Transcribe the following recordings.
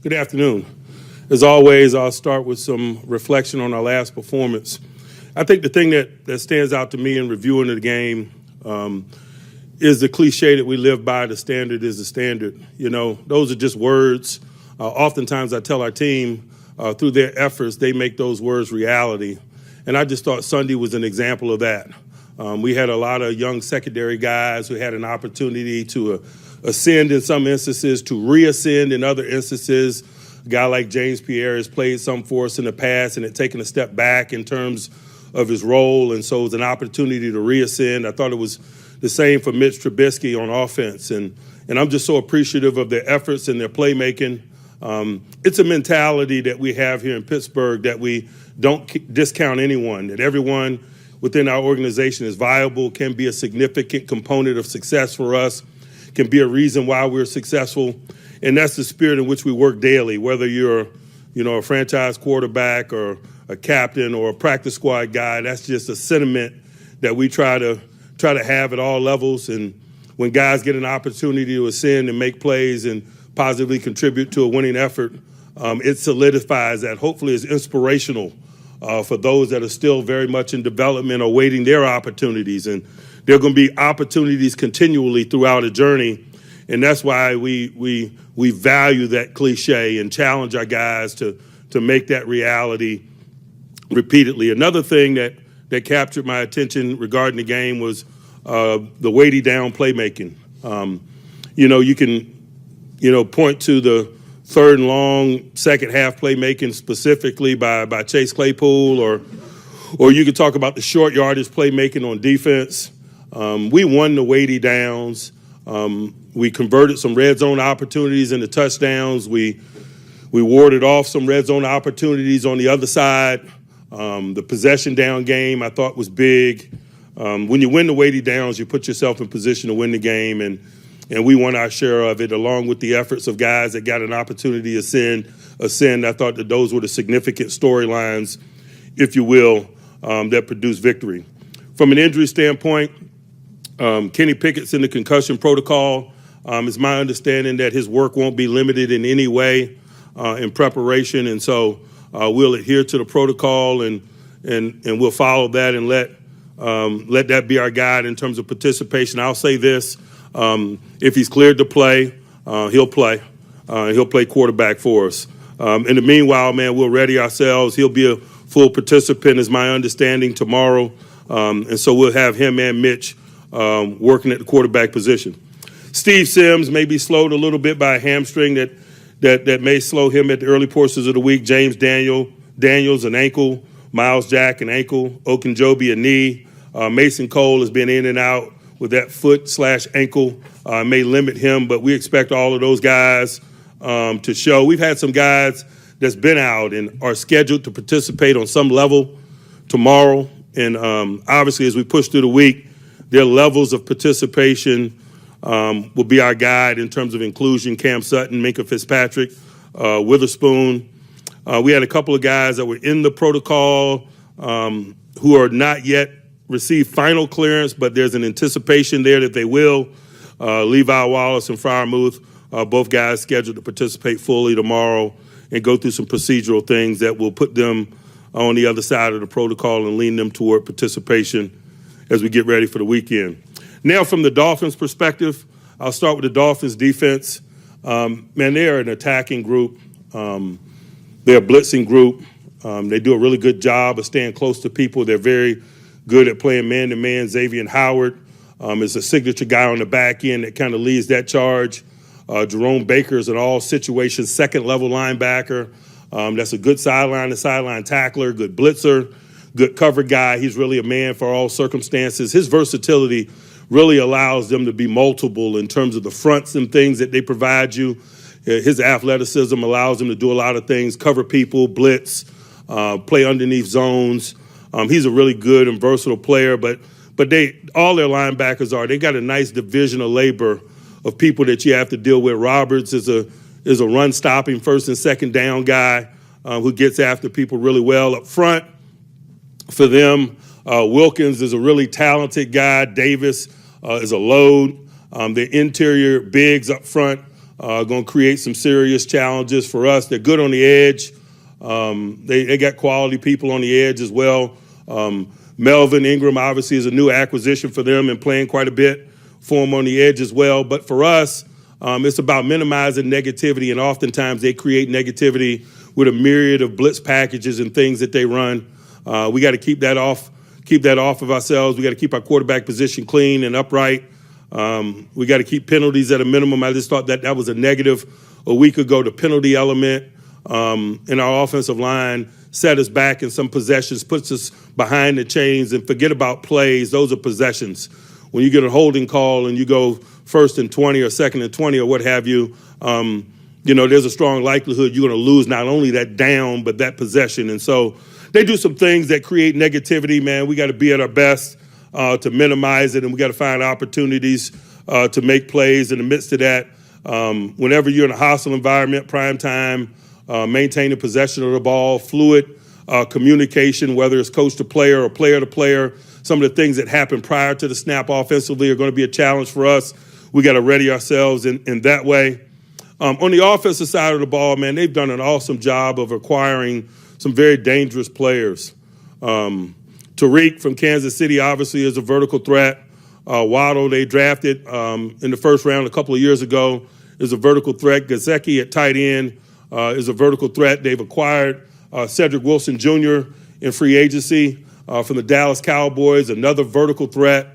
Good afternoon. As always, I'll start with some reflection on our last performance. I think the thing that stands out to me in reviewing the game is the cliche that we live by, the standard is the standard. You know, those are just words. Oftentimes I tell our team through their efforts, they make those words reality. And I just thought Sunday was an example of that. We had a lot of young secondary guys who had an opportunity to ascend in some instances, to reascend in other instances. A guy like James Pierre has played some for us in the past and had taken a step back in terms of his role, and so it was an opportunity to reascend. I thought it was the same for Mitch Trubisky on offense, and I'm just so appreciative of their efforts and their playmaking. It's a mentality that we have here in Pittsburgh that we don't discount anyone, that everyone within our organization is viable, can be a significant component of success for us, can be a reason why we're successful. And that's the spirit in which we work daily, whether you're, a franchise quarterback or a captain or a practice squad guy. That's just a sentiment that we try to have at all levels. And when guys get an opportunity to ascend and make plays and positively contribute to a winning effort, it solidifies that. Hopefully it's inspirational for those that are still very much in development or waiting their opportunities. And there are going to be opportunities continually throughout a journey. And that's why we value that cliche and challenge our guys to make that reality repeatedly. Another thing that captured my attention regarding the game was the weighty down playmaking. You can, point to the third and long second half playmaking specifically by Chase Claypool, or you could talk about the short yardage playmaking on defense. We won the weighty downs. We converted some red zone opportunities into touchdowns. We warded off some red zone opportunities on the other side. The possession down game I thought was big. When you win the weighty downs, you put yourself in position to win the game, and we won our share of it, along with the efforts of guys that got an opportunity to ascend. I thought that those were the significant storylines, if you will, that produced victory. From an injury standpoint, Kenny Pickett's in the concussion protocol. It's my understanding that his work won't be limited in any way in preparation, and so we'll adhere to the protocol and we'll follow that and let that be our guide in terms of participation. I'll say this: if he's cleared to play, he'll play. He'll play quarterback for us. In the meanwhile, man, we'll ready ourselves. He'll be a full participant, is my understanding, tomorrow, and so we'll have him and Mitch working at the quarterback position. Steve Sims may be slowed a little bit by a hamstring that may slow him at the early portions of the week. James Daniels, an ankle. Miles Jack, an ankle. Okunjobi, a knee. Mason Cole has been in and out with that foot/ankle. May limit him, but we expect all of those guys to show. We've had some guys that's been out and are scheduled to participate on some level tomorrow. And obviously, as we push through the week, their levels of participation will be our guide in terms of inclusion. Cam Sutton, Minka Fitzpatrick, Witherspoon. We had a couple of guys that were in the protocol who are not yet received final clearance, but there's an anticipation there that they will. Levi Wallace and Freiermuth, both guys scheduled to participate fully tomorrow and go through some procedural things that will put them on the other side of the protocol and lean them toward participation as we get ready for the weekend. Now, from the Dolphins' perspective, I'll start with the Dolphins' defense. Man, they are an attacking group. They're a blitzing group. They do a really good job of staying close to people. They're very good at playing man-to-man. Xavier Howard is a signature guy on the back end that kind of leads that charge. Jerome Baker is an all-situations second-level linebacker. That's a good sideline-to-sideline tackler, good blitzer, good cover guy. He's really a man for all circumstances. His versatility really allows them to be multiple in terms of the fronts and things that they provide you. His athleticism allows him to do a lot of things: cover people, blitz, play underneath zones. He's a really good and versatile player, but all their linebackers they got a nice division of labor of people that you have to deal with. Roberts is a run-stopping first and second down guy who gets after people really well up front. For them, Wilkins is a really talented guy. Davis is a load. The interior bigs up front going to create some serious challenges for us. They're good on the edge. They got quality people on the edge as well. Melvin Ingram obviously is a new acquisition for them and playing quite a bit for them on the edge as well. But for us, it's about minimizing negativity, and oftentimes they create negativity with a myriad of blitz packages and things that they run. We got to keep that off of ourselves. We got to keep our quarterback position clean and upright. We got to keep penalties at a minimum. I just thought that was a negative a week ago. The penalty element in our offensive line set us back in some possessions, puts us behind the chains, and forget about plays. Those are possessions. When you get a holding call and you go 1st and 20 or 2nd and 20 or what have you, there's a strong likelihood you're going to lose not only that down, but that possession. And so they do some things that create negativity, man. We got to be at our best to minimize it, and we got to find opportunities to make plays in the midst of that. Whenever you're in a hostile environment, prime time, maintaining possession of the ball, fluid communication, whether it's coach to player or player to player. Some of the things that happen prior to the snap offensively are going to be a challenge for us. We got to ready ourselves in that way. On the offensive side of the ball, man, they've done an awesome job of acquiring some very dangerous players. Tariq from Kansas City obviously is a vertical threat. Waddle, they drafted in the first round a couple of years ago, is a vertical threat. Gesicki at tight end is a vertical threat. They've acquired Cedric Wilson Jr. in free agency from the Dallas Cowboys, another vertical threat.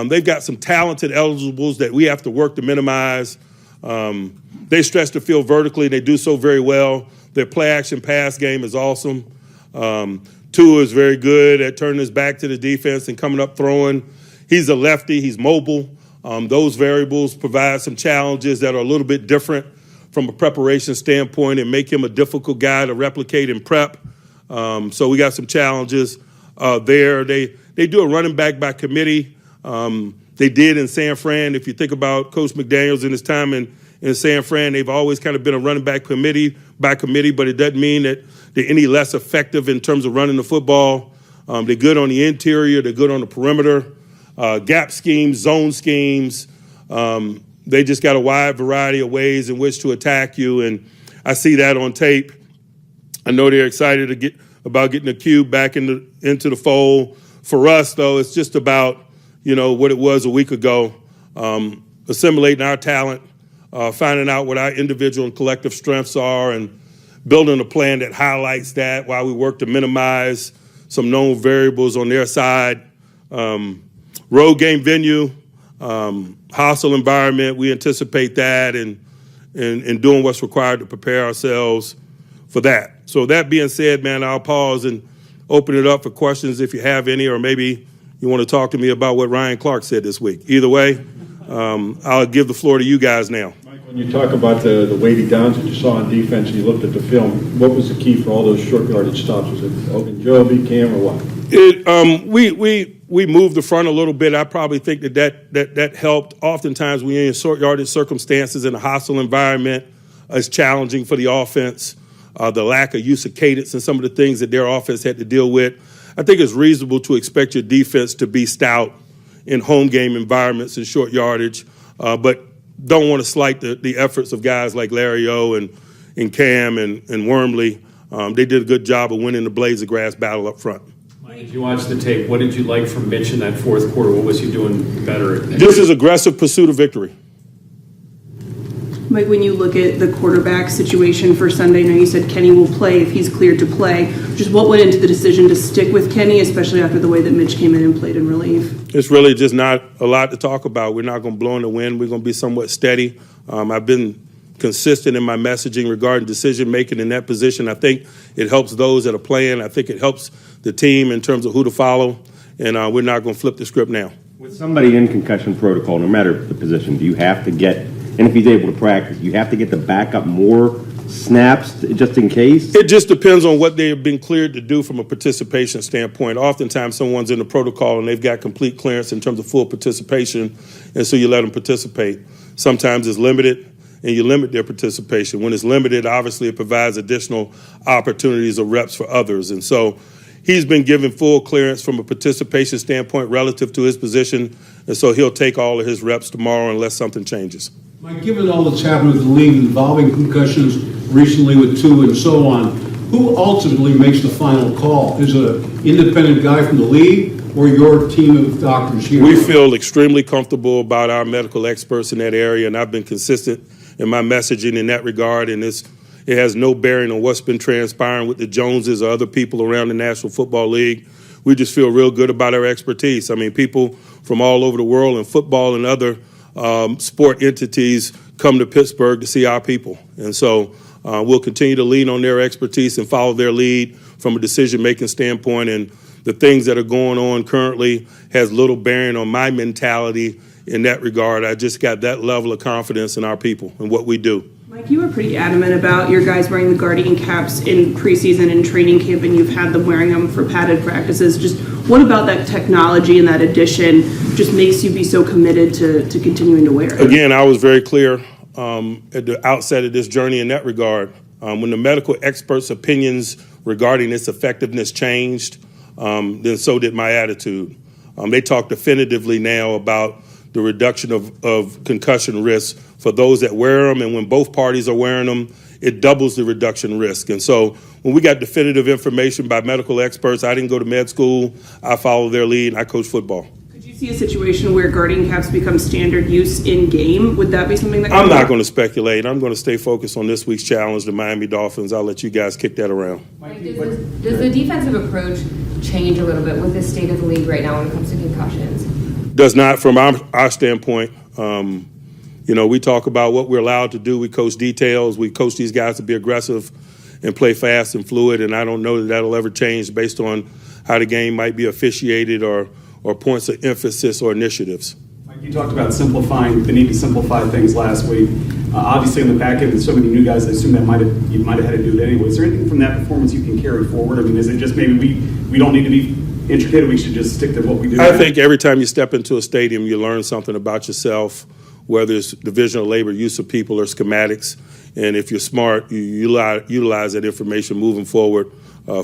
They've got some talented eligibles that we have to work to minimize. They stretch the field vertically. They do so very well. Their play-action pass game is awesome. Tua is very good at turning his back to the defense and coming up throwing. He's a lefty. He's mobile. Those variables provide some challenges that are a little bit different from a preparation standpoint and make him a difficult guy to replicate in prep. So we got some challenges there. They do a running back by committee. They did in San Fran. If you think about Coach McDaniels in his time in San Fran, they've always kind of been a running back by committee, but it doesn't mean that they're any less effective in terms of running the football. They're good on the interior. They're good on the perimeter. Gap schemes, zone schemes. They just got a wide variety of ways in which to attack you, and I see that on tape. I know they're excited about getting the cube back into the fold. For us, though, it's just about what it was a week ago, assimilating our talent, finding out what our individual and collective strengths are, and building a plan that highlights that while we work to minimize some known variables on their side. Road game venue, hostile environment, we anticipate that and doing what's required to prepare ourselves for that. So that being said, man, I'll pause and open it up for questions if you have any, or maybe you want to talk to me about what Ryan Clark said this week. Either way, I'll give the floor to you guys now. Mike, when you talk about the weighty downs that you saw on defense and you looked at the film, what was the key for all those short yardage stops? Was it Ogunjobi, Cam, or what? We moved the front a little bit. I probably think that helped. Oftentimes when you're in short yardage circumstances in a hostile environment, it's challenging for the offense. The lack of use of cadence and some of the things that their offense had to deal with. I think it's reasonable to expect your defense to be stout in home game environments and short yardage, but don't want to slight the efforts of guys like Larry O and Cam and Wormley. They did a good job of winning the blades of grass battle up front. As you watched the tape, what did you like from Mitch in that fourth quarter? What was he doing better? Just his aggressive pursuit of victory. Mike, when you look at the quarterback situation for Sunday, I know you said Kenny will play if he's cleared to play. Just what went into the decision to stick with Kenny, especially after the way that Mitch came in and played in relief? It's really just not a lot to talk about. We're not going to blow in the wind. We're going to be somewhat steady. I've been consistent in my messaging regarding decision-making in that position. I think it helps those that are playing. I think it helps the team in terms of who to follow, and we're not going to flip the script now. With somebody in concussion protocol, no matter the position, do you have to get, and if he's able to practice, you have to get the backup more snaps just in case? It just depends on what they've been cleared to do from a participation standpoint. Oftentimes someone's in the protocol and they've got complete clearance in terms of full participation, and so you let them participate. Sometimes it's limited, and you limit their participation. When it's limited, obviously it provides additional opportunities or reps for others. And so he's been given full clearance from a participation standpoint relative to his position, and so he'll take all of his reps tomorrow unless something changes. Mike, given all that's happened with the league involving concussions recently with two and so on, who ultimately makes the final call? Is it an independent guy from the league or your team of doctors here? We feel extremely comfortable about our medical experts in that area, and I've been consistent in my messaging in that regard, and it has no bearing on what's been transpiring with the Joneses or other people around the National Football League. We just feel real good about our expertise. I mean, people from all over the world in football and other sport entities come to Pittsburgh to see our people. And so we'll continue to lean on their expertise and follow their lead from a decision-making standpoint. And the things that are going on currently has little bearing on my mentality in that regard. I just got that level of confidence in our people and what we do. Mike, you were pretty adamant about your guys wearing the Guardian caps in preseason and training camp, and you've had them wearing them for padded practices. Just what about that technology and that addition just makes you be so committed to continuing to wear it? Again, I was very clear at the outset of this journey in that regard. When the medical experts' opinions regarding its effectiveness changed, then so did my attitude. They talk definitively now about the reduction of concussion risk for those that wear them, and when both parties are wearing them, it doubles the reduction risk. And so when we got definitive information by medical experts, I didn't go to med school, I followed their lead, and I coach football. Could you see a situation where Guardian caps become standard use in game? Would that be something that I'm not going to speculate. I'm going to stay focused on this week's challenge, the Miami Dolphins. I'll let you guys kick that around. Mike, does the defensive approach change a little bit with the state of the league right now when it comes to concussions? Does not from our standpoint. We talk about what we're allowed to do. We coach details. We coach these guys to be aggressive and play fast and fluid, and I don't know that that'll ever change based on how the game might be officiated or points of emphasis or initiatives. Mike, you talked about simplifying, the need to simplify things last week. Obviously, in the back end, with so many new guys, I assume that you might have had to do it anyway. Is there anything from that performance you can carry forward? I mean, is it just maybe we don't need to be intricate, we should just stick to what we do? I think every time you step into a stadium, you learn something about yourself, whether it's division of labor, use of people, or schematics. And if you're smart, you utilize that information moving forward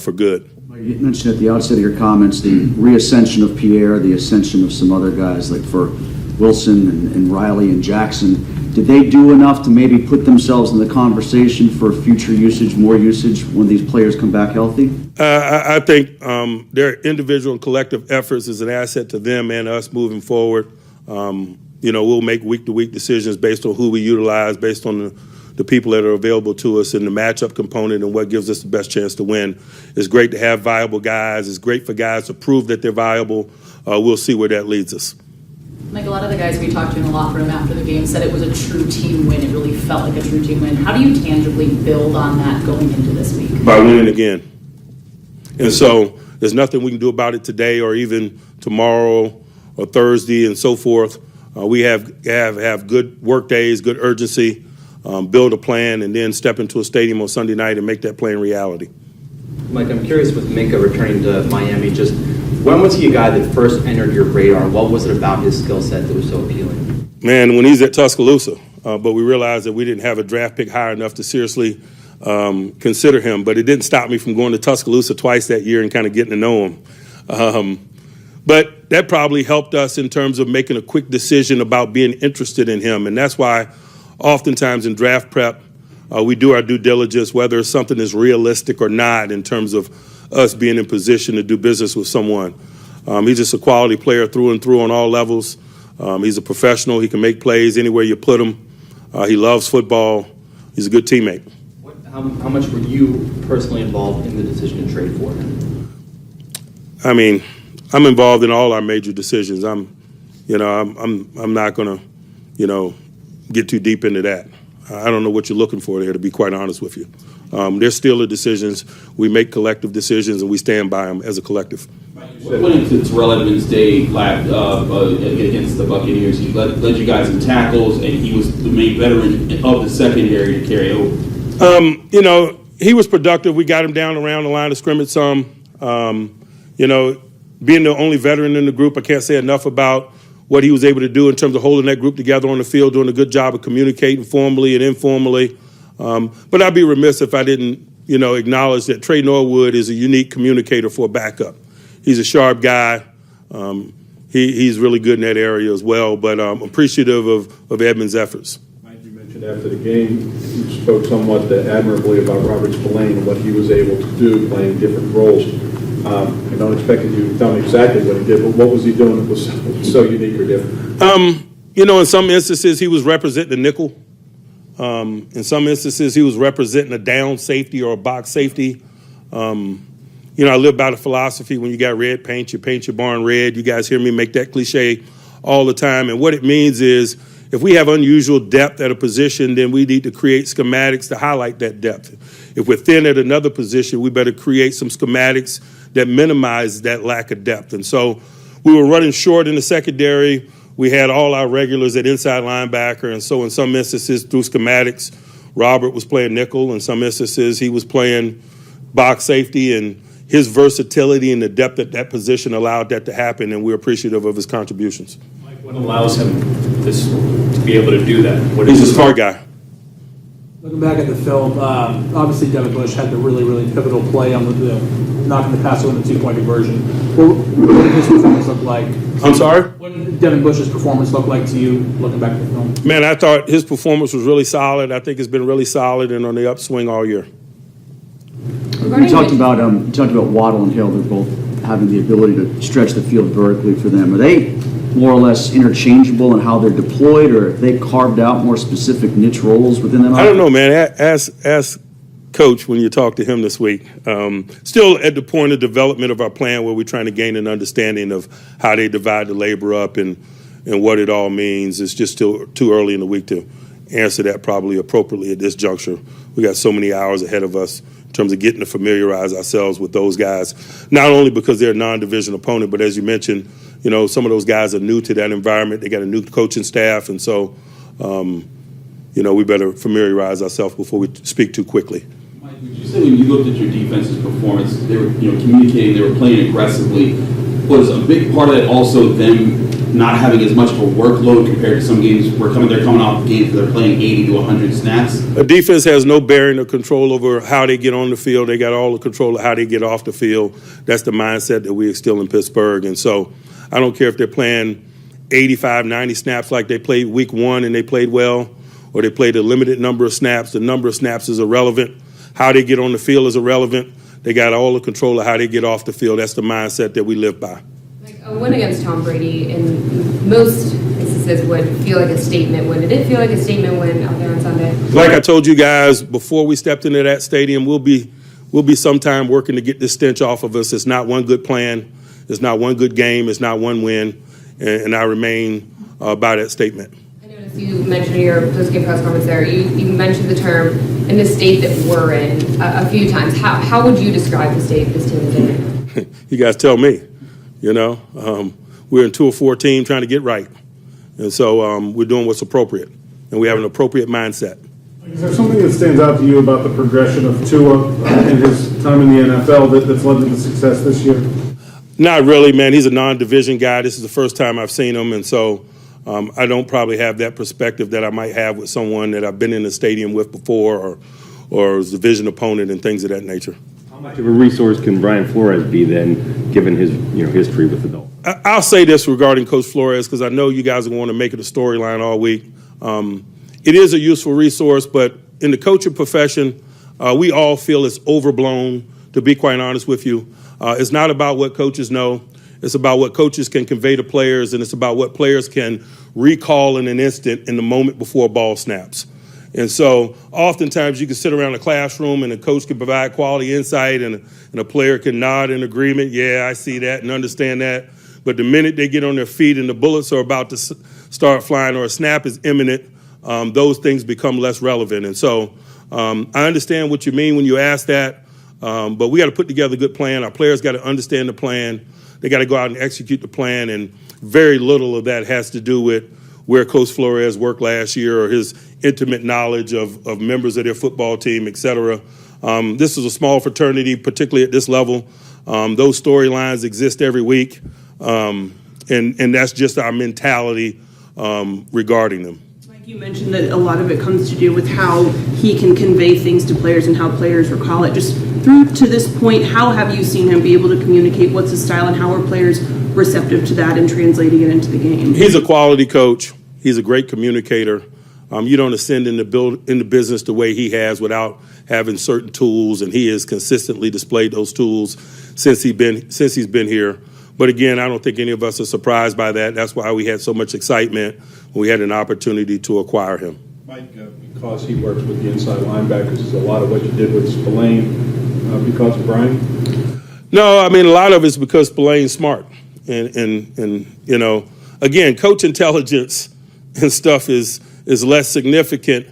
for good. You mentioned at the outset of your comments the reascension of Pierre, the ascension of some other guys like for Wilson and Riley and Jackson. Did they do enough to maybe put themselves in the conversation for future usage, more usage when these players come back healthy? I think their individual and collective efforts is an asset to them and us moving forward. We'll make week-to-week decisions based on who we utilize, based on the people that are available to us and the matchup component and what gives us the best chance to win. It's great to have viable guys. It's great for guys to prove that they're viable. We'll see where that leads us. Like a lot of the guys we talked to in the locker room after the game said it was a true team win. It really felt like a true team win. How do you tangibly build on that going into this week? By winning again. And so there's nothing we can do about it today or even tomorrow or Thursday and so forth. We have good work days, good urgency, build a plan, and then step into a stadium on Sunday night and make that plan reality. Mike, I'm curious with Minka returning to Miami, just when was he a guy that first entered your radar? What was it about his skill set that was so appealing? Man, when he's at Tuscaloosa, but we realized that we didn't have a draft pick high enough to seriously consider him. But it didn't stop me from going to Tuscaloosa twice that year and kind of getting to know him. But that probably helped us in terms of making a quick decision about being interested in him. And that's why oftentimes in draft prep, we do our due diligence, whether something is realistic or not in terms of us being in position to do business with someone. He's just a quality player through and through on all levels. He's a professional. He can make plays anywhere you put him. He loves football. He's a good teammate. How much were you personally involved in the decision to trade for him? I mean, I'm involved in all our major decisions. I'm not going to, get too deep into that. I don't know what you're looking for there, to be quite honest with you. There's still the decisions. We make collective decisions, and we stand by them as a collective. What went into Terrell Edmonds' day against the Buccaneers? He led you guys in tackles, and he was the main veteran of the secondary to carry over. He was productive. We got him down around the line of scrimmage some. Being the only veteran in the group, I can't say enough about what he was able to do in terms of holding that group together on the field, doing a good job of communicating formally and informally. But I'd be remiss if I didn't, acknowledge that Trey Norwood is a unique communicator for a backup. He's a sharp guy. He's really good in that area as well, but I'm appreciative of Edmonds' efforts. After the game, you spoke somewhat admirably about Robert Spillane and what he was able to do playing different roles. I don't expect you to tell me exactly what he did, but what was he doing that was so unique or different? In some instances, he was representing the nickel. In some instances, he was representing a down safety or a box safety. I live by the philosophy, when you got red paint, you paint your barn red. You guys hear me make that cliche all the time. And what it means is, if we have unusual depth at a position, then we need to create schematics to highlight that depth. If we're thin at another position, we better create some schematics that minimize that lack of depth. And so we were running short in the secondary. We had all our regulars at inside linebacker. And so in some instances, through schematics, Robert was playing nickel. In some instances, he was playing box safety. And his versatility and the depth at that position allowed that to happen. And we're appreciative of his contributions. What allows him to be able to do that? He's a smart guy. Looking back at the film, obviously Devin Bush had the really, really pivotal play on the knocking the pass over the 2-point conversion. What did his performance look like? I'm sorry? What did Devin Bush's performance look like to you looking back at the film? Man, I thought his performance was really solid. I think it's been really solid and on the upswing all year. You talked about Waddle and Hill. They're both having the ability to stretch the field vertically for them. Are they more or less interchangeable in how they're deployed, or have they carved out more specific niche roles within them? I don't know, man. Ask Coach when you talk to him this week. Still at the point of development of our plan where we're trying to gain an understanding of how they divide the labor up and what it all means. It's just still too early in the week to answer that probably appropriately at this juncture. We got so many hours ahead of us in terms of getting to familiarize ourselves with those guys, not only because they're a non-division opponent, but as you mentioned, some of those guys are new to that environment. They got a new coaching staff, and so, we better familiarize ourselves before we speak too quickly. Mike, would you say when you looked at your defense's performance, they were communicating, they were playing aggressively, was a big part of that also them not having as much of a workload compared to some games where they're coming off games where they're playing 80 to 100 snaps? A defense has no bearing or control over how they get on the field. They got all the control of how they get off the field. That's the mindset that we instill in Pittsburgh. And so I don't care if they're playing 85, 90 snaps like they played week one and they played well, or they played a limited number of snaps. The number of snaps is irrelevant. How they get on the field is irrelevant. They got all the control of how they get off the field. That's the mindset that we live by. A win against Tom Brady in most instances would feel like a statement win. Did it feel like a statement win out there on Sunday? Like I told you guys before we stepped into that stadium, we'll be sometime working to get this stench off of us. It's not one good plan. It's not one good game. It's not one win. And I remain by that statement. I noticed you mentioned in your post-game press conference there, you mentioned the term in the state that we're in a few times. How would you describe the state this team is in? You guys tell me. We're in 2-4 trying to get right. And so we're doing what's appropriate. And we have an appropriate mindset. Is there something that stands out to you about the progression of Tua in his time in the NFL that's led to the success this year? Not really, man. He's a non-division guy. This is the first time I've seen him. And so I don't probably have that perspective that I might have with someone that I've been in the stadium with before or as a division opponent and things of that nature. How much of a resource can Brian Flores be then, given his history with the Dolphins? I'll say this regarding Coach Flores, because I know you guys want to make it a storyline all week. It is a useful resource, but in the coaching profession, we all feel it's overblown, to be quite honest with you. It's not about what coaches know. It's about what coaches can convey to players, and it's about what players can recall in an instant in the moment before a ball snaps. And so oftentimes you can sit around a classroom and a coach can provide quality insight and a player can nod in agreement. Yeah, I see that and understand that. But the minute they get on their feet and the bullets are about to start flying or a snap is imminent, those things become less relevant. And so I understand what you mean when you ask that, but we got to put together a good plan. Our players got to understand the plan. They got to go out and execute the plan, and very little of that has to do with where Coach Flores worked last year or his intimate knowledge of members of their football team, et cetera. This is a small fraternity, particularly at this level. Those storylines exist every week, and that's just our mentality regarding them. Mike, you mentioned that a lot of it comes to do with how he can convey things to players and how players recall it. Just through to this point, how have you seen him be able to communicate what's his style and how are players receptive to that and translating it into the game? He's a quality coach. He's a great communicator. You don't ascend in the business the way he has without having certain tools, and he has consistently displayed those tools since he's been here. But again, I don't think any of us are surprised by that. That's why we had so much excitement when we had an opportunity to acquire him. Mike, because he works with the inside linebackers, is a lot of what you did with Spillane because of Brian? No, I mean, a lot of it's because Spillane's smart. And you know, again, coach intelligence and stuff is less significant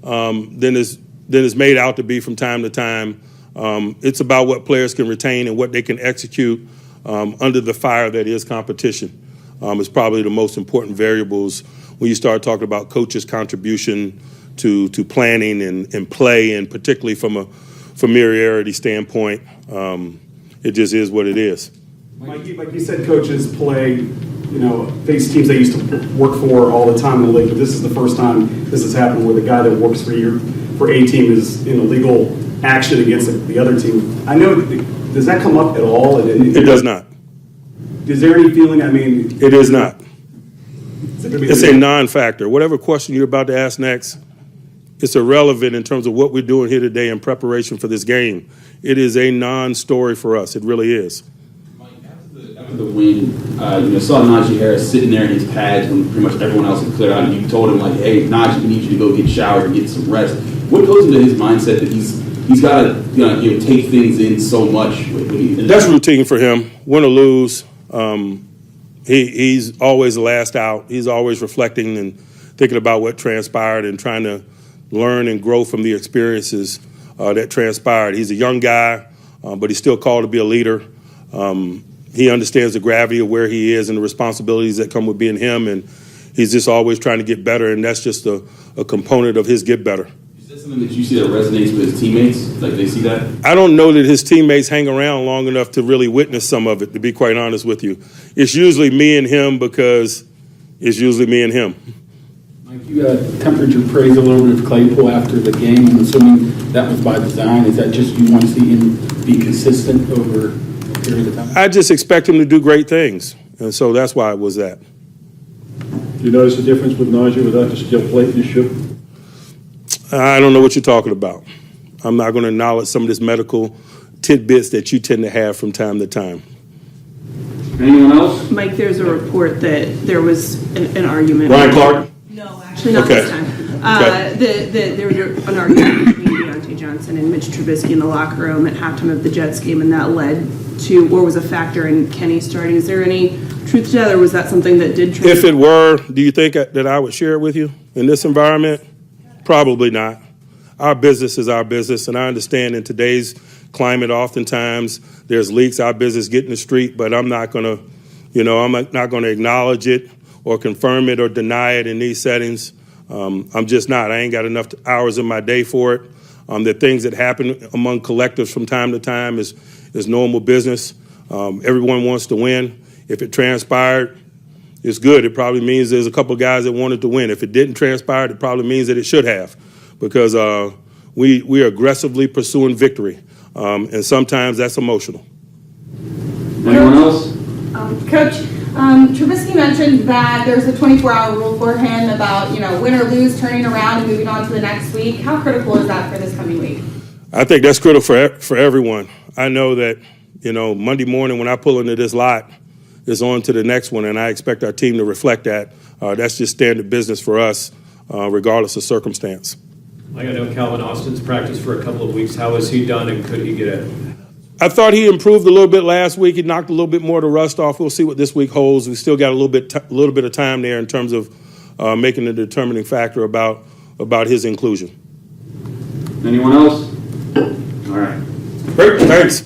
than is made out to be from time to time. It's about what players can retain and what they can execute under the fire that is competition. It's probably the most important variables when you start talking about coaches' contribution to planning and play, and particularly from a familiarity standpoint. It just is what it is. Like you said, coaches play, face teams they used to work for all the time in the league, but this is the first time this has happened where the guy that works for a team is in a legal action against the other team. I know, does that come up at all? It does not. Is there any feeling, It is not. It's a non-factor. Whatever question you're about to ask next, it's irrelevant in terms of what we're doing here today in preparation for this game. It is a non-story for us. It really is. Mike, after the win, saw Najee Harris sitting there in his pads when pretty much everyone else had cleared out, and you told him, like, hey, Najee, we need you to go get showered and get some rest. What goes into his mindset that he's got to take things in so much? That's routine for him. Win or lose, he's always the last out. He's always reflecting and thinking about what transpired and trying to learn and grow from the experiences that transpired. He's a young guy, but he's still called to be a leader. He understands the gravity of where he is and the responsibilities that come with being him, and he's just always trying to get better, and that's just a component of his get better. Is that something that you see that resonates with his teammates? Like, they see that? I don't know that his teammates hang around long enough to really witness some of it, to be quite honest with you. It's usually me and him because it's usually me and him. Mike, you tempered your praise a little bit of Claypool after the game. I'm assuming that was by design. Is that just you want to see him be consistent over a period of time? I just expect him to do great things, and so that's why it was that. Do you notice the difference with Najee without the steel plate in his shoe? I don't know what you're talking about. I'm not going to acknowledge some of this medical tidbits that you tend to have from time to time. Anyone else? Mike, there's a report that there was an argument. Ryan Clark? No, actually not this time. There was an argument between Deontay Johnson and Mitch Trubisky in the locker room at halftime of the Jets game, and that led to, or was a factor in Kenny starting. Is there any truth to that, or was that something that did transpire? If it were, do you think that I would share it with you in this environment? Probably not. Our business is our business, and I understand in today's climate, oftentimes there's leaks. Our business get in the street, but I'm not going to acknowledge it or confirm it or deny it in these settings. I'm just not. I ain't got enough hours in my day for it. The things that happen among collectives from time to time is normal business. Everyone wants to win. If it transpired, it's good. It probably means there's a couple of guys that wanted to win. If it didn't transpire, it probably means that it should have, because we are aggressively pursuing victory, and sometimes that's emotional. Anyone else? Coach, Trubisky mentioned that there's a 24-hour rule for him about, win or lose, turning around and moving on to the next week. How critical is that for this coming week? I think that's critical for everyone. I know that, Monday morning when I pull into this lot, it's on to the next one, and I expect our team to reflect that. That's just standard business for us, regardless of circumstance. I know Calvin Austin's practiced for a couple of weeks. How has he done, and could he get it? I thought he improved a little bit last week. He knocked a little bit more of the rust off. We'll see what this week holds. We still got a little bit of time there in terms of making a determining factor about his inclusion. Anyone else? All right. Great. Thanks.